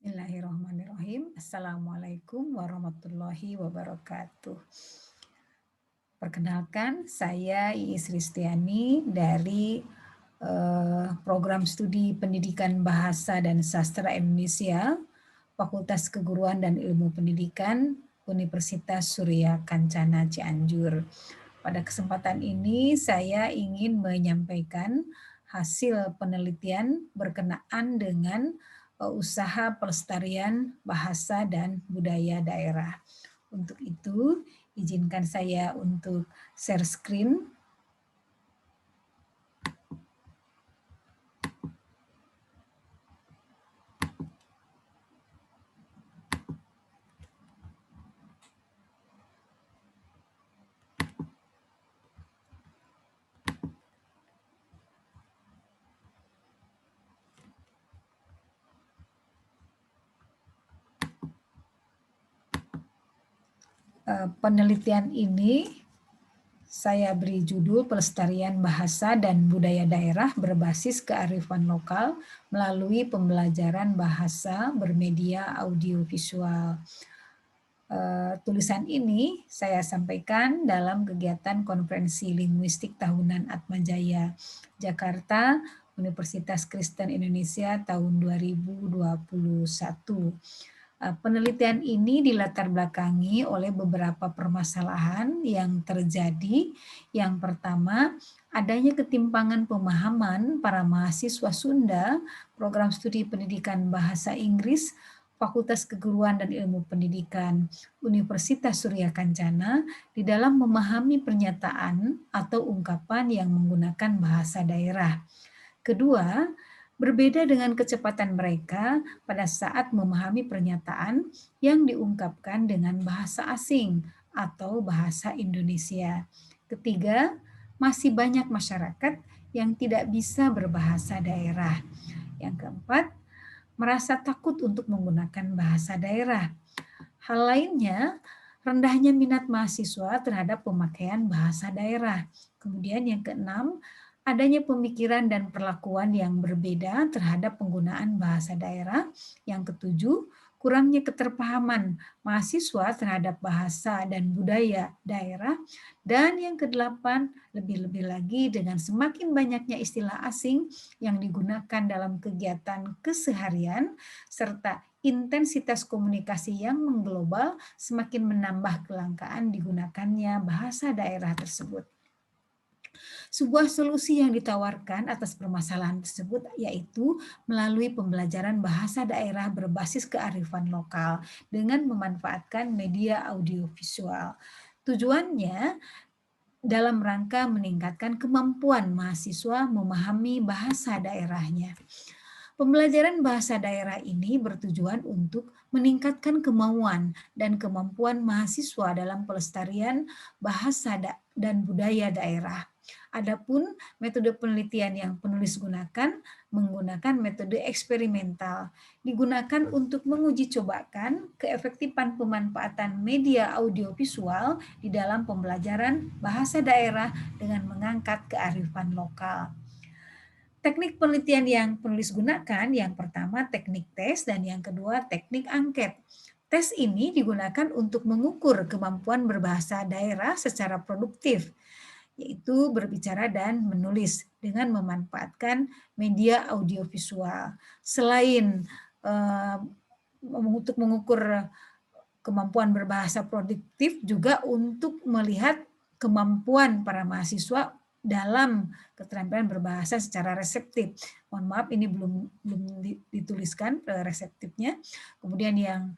Bismillahirrahmanirrahim. Assalamualaikum warahmatullahi wabarakatuh. Perkenalkan, saya Iis Ristiani dari Program Studi Pendidikan Bahasa dan Sastra Indonesia, Fakultas Keguruan dan Ilmu Pendidikan, Universitas Surya Kencana Cianjur. Pada kesempatan ini saya ingin menyampaikan hasil penelitian berkenaan dengan usaha pelestarian bahasa dan budaya daerah. Untuk itu, izinkan saya untuk share screen. Penelitian ini saya beri judul Pelestarian Bahasa dan Budaya Daerah berbasis kearifan lokal melalui pembelajaran bahasa bermedia audiovisual. Tulisan ini saya sampaikan dalam kegiatan konferensi linguistik tahunan Atmajaya Jakarta Universitas Kristen Indonesia tahun 2021. Penelitian ini dilatar belakangi oleh beberapa permasalahan yang terjadi. Yang pertama, adanya ketimpangan pemahaman para mahasiswa Sunda, program studi pendidikan bahasa Inggris, Fakultas Keguruan dan Ilmu Pendidikan, Universitas Surya Kencana, di dalam memahami pernyataan atau ungkapan yang menggunakan bahasa daerah. Kedua, berbeda dengan kecepatan mereka pada saat memahami pernyataan yang diungkapkan dengan bahasa asing atau bahasa Indonesia. Ketiga, masih banyak masyarakat yang tidak bisa berbahasa daerah. Yang keempat, merasa takut untuk menggunakan bahasa daerah. Hal lainnya, rendahnya minat mahasiswa terhadap pemakaian bahasa daerah. Kemudian yang keenam, adanya pemikiran dan perlakuan yang berbeda terhadap penggunaan bahasa daerah. Yang ketujuh, kurangnya keterpahaman mahasiswa terhadap bahasa dan budaya daerah. Dan yang kedelapan, lebih-lebih lagi dengan semakin banyaknya istilah asing yang digunakan dalam kegiatan keseharian, serta intensitas komunikasi yang mengglobal semakin menambah kelangkaan digunakannya bahasa daerah tersebut. Sebuah solusi yang ditawarkan atas permasalahan tersebut yaitu melalui pembelajaran bahasa daerah berbasis kearifan lokal dengan memanfaatkan media audiovisual. Tujuannya dalam rangka meningkatkan kemampuan mahasiswa memahami bahasa daerahnya. Pembelajaran bahasa daerah ini bertujuan untuk meningkatkan kemauan dan kemampuan mahasiswa dalam pelestarian bahasa dan budaya daerah. Adapun metode penelitian yang penulis gunakan menggunakan metode eksperimental, digunakan untuk menguji cobakan keefektifan pemanfaatan media audiovisual di dalam pembelajaran bahasa daerah dengan mengangkat kearifan lokal. Teknik penelitian yang penulis gunakan, yang pertama teknik tes dan yang kedua teknik angket. Tes ini digunakan untuk mengukur kemampuan berbahasa daerah secara produktif, yaitu berbicara dan menulis dengan memanfaatkan media audiovisual. Selain untuk mengukur kemampuan berbahasa produktif, juga untuk melihat kemampuan para mahasiswa dalam keterampilan berbahasa secara reseptif. Mohon maaf, ini belum dituliskan reseptifnya. Kemudian yang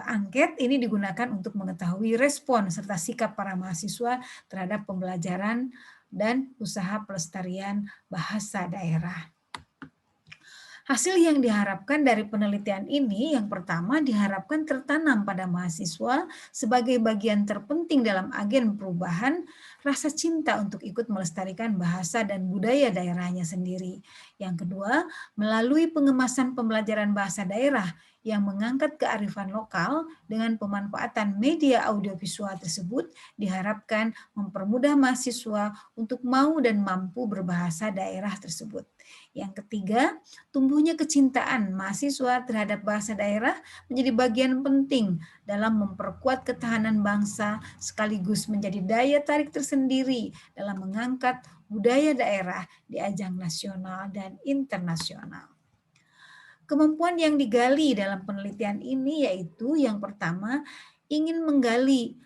angket ini digunakan untuk mengetahui respon serta sikap para mahasiswa terhadap pembelajaran dan usaha pelestarian bahasa daerah. Hasil yang diharapkan dari penelitian ini, yang pertama diharapkan tertanam pada mahasiswa sebagai bagian terpenting dalam agen perubahan rasa cinta untuk ikut melestarikan bahasa dan budaya daerahnya sendiri. Yang kedua, melalui pengemasan pembelajaran bahasa daerah yang mengangkat kearifan lokal dengan pemanfaatan media audiovisual tersebut diharapkan mempermudah mahasiswa untuk mau dan mampu berbahasa daerah tersebut. Yang ketiga, tumbuhnya kecintaan mahasiswa terhadap bahasa daerah menjadi bagian penting dalam memperkuat ketahanan bangsa sekaligus menjadi daya tarik tersendiri dalam mengangkat budaya daerah di ajang nasional dan internasional. Kemampuan yang digali dalam penelitian ini yaitu yang pertama ingin menggali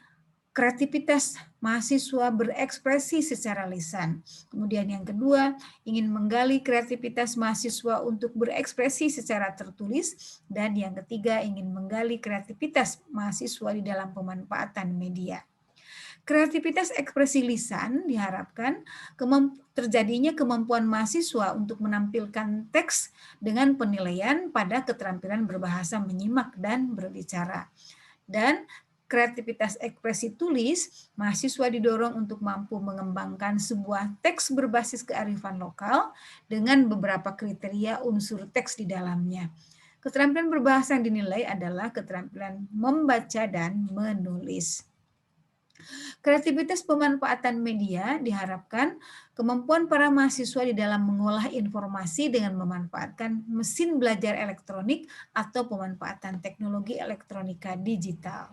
kreativitas mahasiswa berekspresi secara lisan. Kemudian yang kedua, ingin menggali kreativitas mahasiswa untuk berekspresi secara tertulis. Dan yang ketiga, ingin menggali kreativitas mahasiswa di dalam pemanfaatan media. Kreativitas ekspresi lisan diharapkan terjadinya kemampuan mahasiswa untuk menampilkan teks dengan penilaian pada keterampilan berbahasa menyimak dan berbicara. Dan kreativitas ekspresi tulis, mahasiswa didorong untuk mampu mengembangkan sebuah teks berbasis kearifan lokal dengan beberapa kriteria unsur teks di dalamnya. Keterampilan berbahasa yang dinilai adalah keterampilan membaca dan menulis. Kreativitas pemanfaatan media diharapkan kemampuan para mahasiswa di dalam mengolah informasi dengan memanfaatkan mesin belajar elektronik atau pemanfaatan teknologi elektronika digital.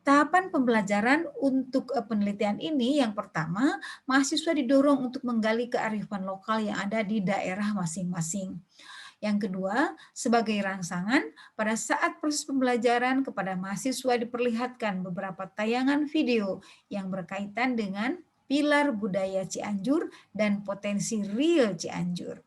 Tahapan pembelajaran untuk penelitian ini yang pertama, mahasiswa didorong untuk menggali kearifan lokal yang ada di daerah masing-masing. Yang kedua, sebagai rangsangan, pada saat proses pembelajaran kepada mahasiswa diperlihatkan beberapa tayangan video yang berkaitan dengan pilar budaya Cianjur dan potensi real Cianjur.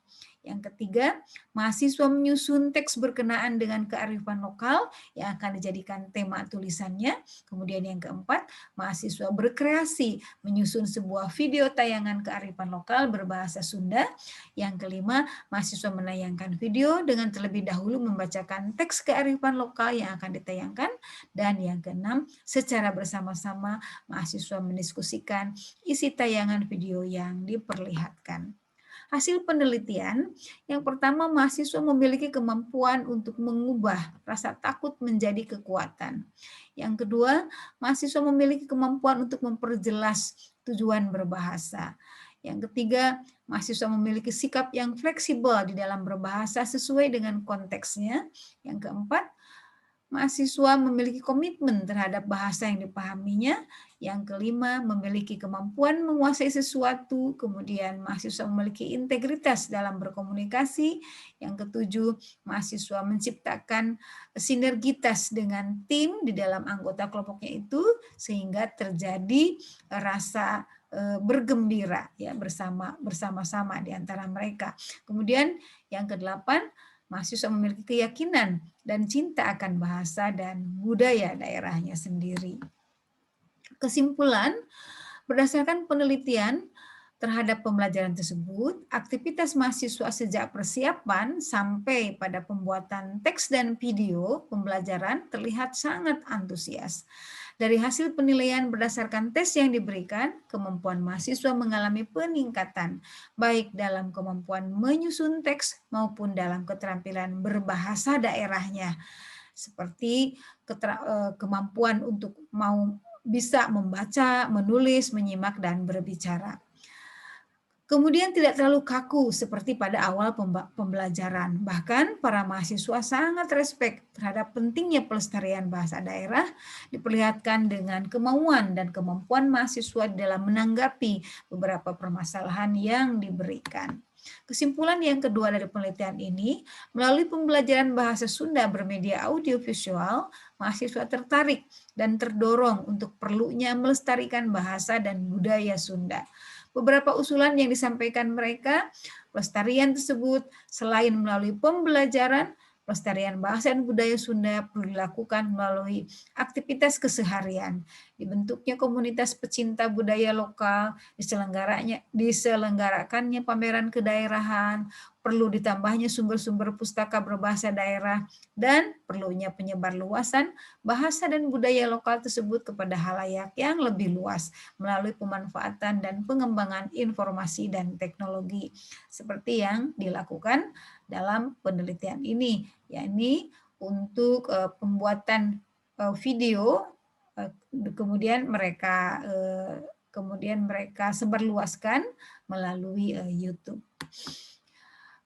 Yang ketiga, mahasiswa menyusun teks berkenaan dengan kearifan lokal yang akan dijadikan tema tulisannya. Kemudian yang keempat, mahasiswa berkreasi menyusun sebuah video tayangan kearifan lokal berbahasa Sunda. Yang kelima, mahasiswa menayangkan video dengan terlebih dahulu membacakan teks kearifan lokal yang akan ditayangkan. Dan yang keenam, secara bersama-sama mahasiswa mendiskusikan isi tayangan video yang diperlihatkan. Hasil penelitian, yang pertama mahasiswa memiliki kemampuan untuk mengubah rasa takut menjadi kekuatan. Yang kedua, mahasiswa memiliki kemampuan untuk memperjelas tujuan berbahasa. Yang ketiga, mahasiswa memiliki sikap yang fleksibel di dalam berbahasa sesuai dengan konteksnya. Yang keempat, mahasiswa memiliki komitmen terhadap bahasa yang dipahaminya. Yang kelima, memiliki kemampuan menguasai sesuatu. Kemudian mahasiswa memiliki integritas dalam berkomunikasi. Yang ketujuh, mahasiswa menciptakan sinergitas dengan tim di dalam anggota kelompoknya itu sehingga terjadi rasa bergembira ya bersama-sama di antara mereka. Kemudian yang kedelapan, mahasiswa memiliki keyakinan dan cinta akan bahasa dan budaya daerahnya sendiri. Kesimpulan, berdasarkan penelitian terhadap pembelajaran tersebut, aktivitas mahasiswa sejak persiapan sampai pada pembuatan teks dan video pembelajaran terlihat sangat antusias. Dari hasil penilaian berdasarkan tes yang diberikan, kemampuan mahasiswa mengalami peningkatan, baik dalam kemampuan menyusun teks maupun dalam keterampilan berbahasa daerahnya, seperti kemampuan untuk bisa membaca, menulis, menyimak, dan berbicara. Kemudian tidak terlalu kaku seperti pada awal pembelajaran. Bahkan para mahasiswa sangat respek terhadap pentingnya pelestarian bahasa daerah, diperlihatkan dengan kemauan dan kemampuan mahasiswa dalam menanggapi beberapa permasalahan yang diberikan. Kesimpulan yang kedua dari penelitian ini, melalui pembelajaran bahasa Sunda bermedia audiovisual, mahasiswa tertarik dan terdorong untuk perlunya melestarikan bahasa dan budaya Sunda. Beberapa usulan yang disampaikan mereka, pelestarian tersebut selain melalui pembelajaran, pelestarian bahasa dan budaya Sunda perlu dilakukan melalui aktivitas keseharian, dibentuknya komunitas pecinta budaya lokal, diselenggarakannya pameran kedaerahan, perlu ditambahnya sumber-sumber pustaka berbahasa daerah, dan perlunya penyebar luasan bahasa dan budaya lokal tersebut kepada halayak yang lebih luas melalui pemanfaatan dan pengembangan informasi dan teknologi seperti yang dilakukan dalam penelitian ini, yakni untuk pembuatan video, kemudian mereka sebarluaskan melalui YouTube.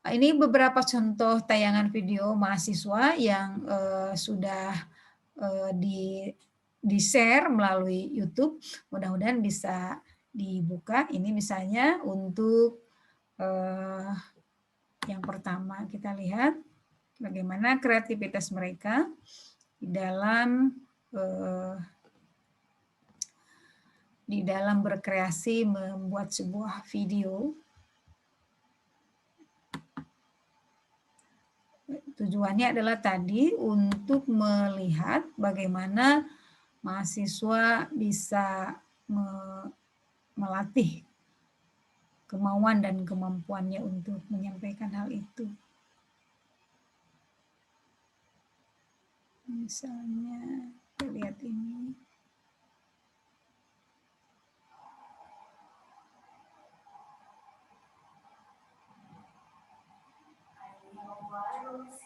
Ini beberapa contoh tayangan video mahasiswa yang sudah di-share melalui YouTube. Mudah-mudahan bisa dibuka. Ini misalnya untuk yang pertama kita lihat bagaimana kreativitas mereka di dalam berkreasi membuat sebuah video. Tujuannya adalah tadi untuk melihat bagaimana mahasiswa bisa melatih kemauan dan kemampuannya untuk menyampaikan hal itu. Misalnya, kita lihat ini.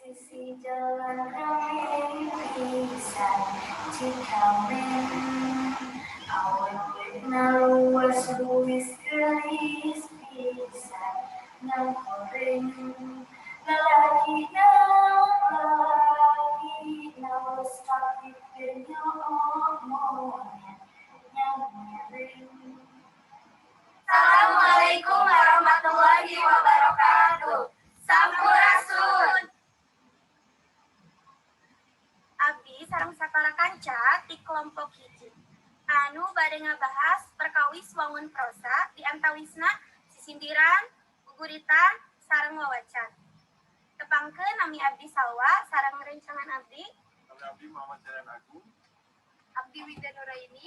Sisi jalan ramai pisan Cikamen awet naluas luis gelis pisan nang goreng lalaki nawas tapi penyomongnya nyamering. Assalamualaikum warahmatullahi wabarakatuh. Sampurasun. Abdi sareng satara kanca ti kelompok hiji. Anu bade ngabahas perkawis wangun prosa di antawisna sisindiran, guguritan, sareng wawacan. Tepangkeun nami Abdi Salwa sareng rencangan Abdi. Abdi Muhammad Jalan Agung. Abdi Wida Nuraini.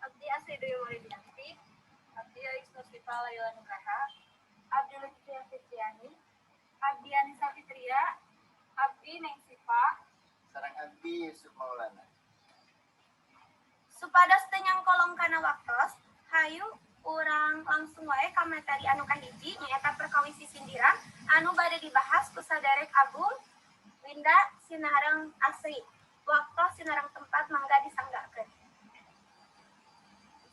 Abdi Asedoyo Maridianti. Abdi Aisno Sifala Yohanugraha. Abdi Lutfia Fitriani. Abdi Anissa Fitria. Abdi Neng Sipa. Sareng Abdi Yusuf Maulana. Supados teu nyangkolong kana waktos, hayu urang langsung wae ka materi anu kahiji nyaeta perkawis sisindiran anu bade dibahas ku saderek Agung Winda Sinareng Asri. Waktos sinareng tempat mangga disanggakeun.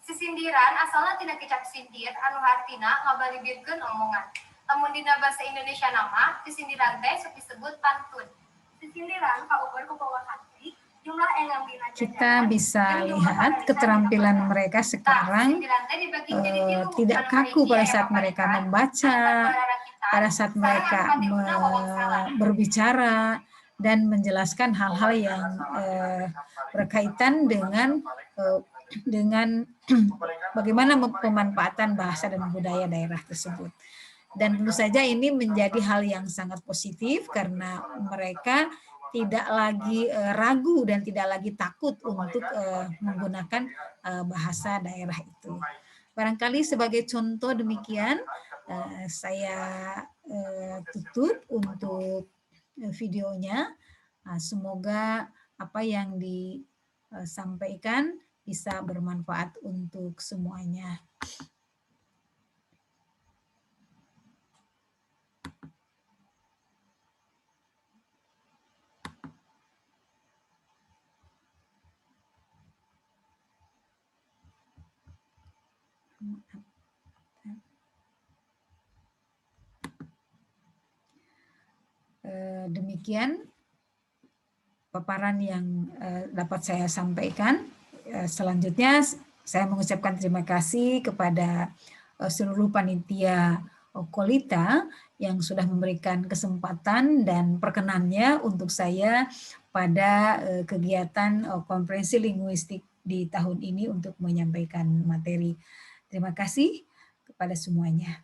Sisindiran asalna tina kecap sindir anu hartina ngabalibirkeun omongan. Lamun dina basa Indonesia nama, sisindiran teh sok disebut pantun. Sisindiran kaueur ku bawah hati, jumlah engang dina kita bisa lihat keterampilan mereka sekarang tidak kaku pada saat mereka membaca, pada saat mereka berbicara, dan menjelaskan hal-hal yang berkaitan dengan bagaimana pemanfaatan bahasa dan budaya daerah tersebut. Dan tentu saja ini menjadi hal yang sangat positif karena mereka tidak lagi ragu dan tidak lagi takut untuk menggunakan bahasa daerah itu. Barangkali sebagai contoh demikian, saya tutup untuk videonya. Semoga apa yang disampaikan bisa bermanfaat untuk semuanya. Demikian paparan yang dapat saya sampaikan. Selanjutnya saya mengucapkan terima kasih kepada seluruh panitia Kolita yang sudah memberikan kesempatan dan perkenannya untuk saya pada kegiatan konferensi linguistik di tahun ini untuk menyampaikan materi. Terima kasih kepada semuanya.